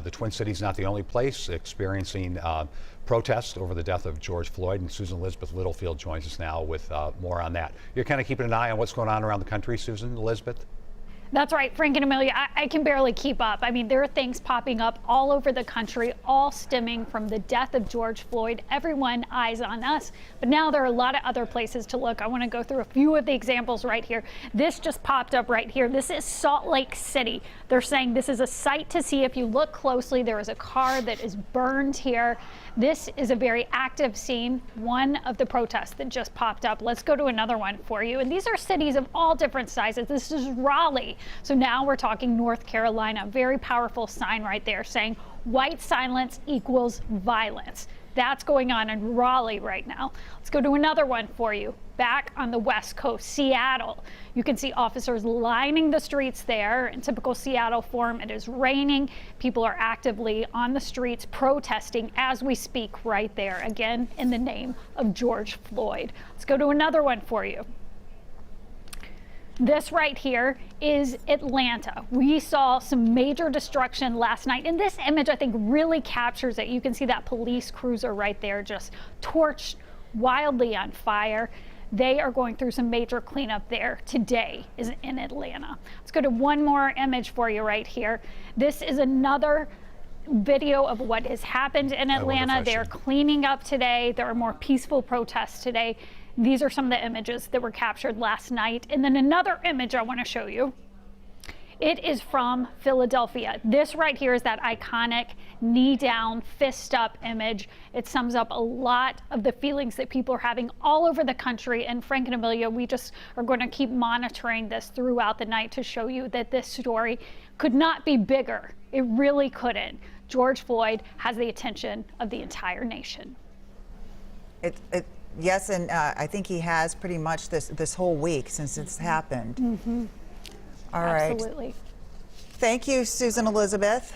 the Twin Cities not the only place experiencing protests over the death of George Floyd, and Susan Elizabeth Littlefield joins us now with more on that. You're kind of keeping an eye on what's going on around the country, Susan Elizabeth? That's right, Frank and Amelia, I can barely keep up. I mean, there are things popping up all over the country, all stemming from the death of George Floyd. Everyone eyes on us, but now there are a lot of other places to look. I want to go through a few of the examples right here. This just popped up right here. This is Salt Lake City. They're saying this is a sight to see. If you look closely, there is a car that is burned here. This is a very active scene, one of the protests that just popped up. Let's go to another one for you. And these are cities of all different sizes. This is Raleigh. So now we're talking North Carolina. Very powerful sign right there saying white silence equals violence. That's going on in Raleigh right now. Let's go to another one for you. Back on the West Coast, Seattle. You can see officers lining the streets there. In typical Seattle form, it is raining. People are actively on the streets protesting as we speak right there, again, in the name of George Floyd. Let's go to another one for you. This right here is Atlanta. We saw some major destruction last night, and this image I think really captures it. You can see that police cruiser right there just torched, wildly on fire. They are going through some major cleanup there today is in Atlanta. Let's go to one more image for you right here. This is another video of what has happened in Atlanta. They're cleaning up today. There are more peaceful protests today. These are some of the images that were captured last night. And then another image I want to show you. It is from Philadelphia. This right here is that iconic knee down, fist up image. It sums up a lot of the feelings that people are having all over the country. And Frank and Amelia, we just are going to keep monitoring this throughout the night to show you that this story could not be bigger. It really couldn't. George Floyd has the attention of the entire nation. Yes, and I think he has pretty much this whole week since it's happened. Mm-hmm. All right. Absolutely. Thank you, Susan Elizabeth.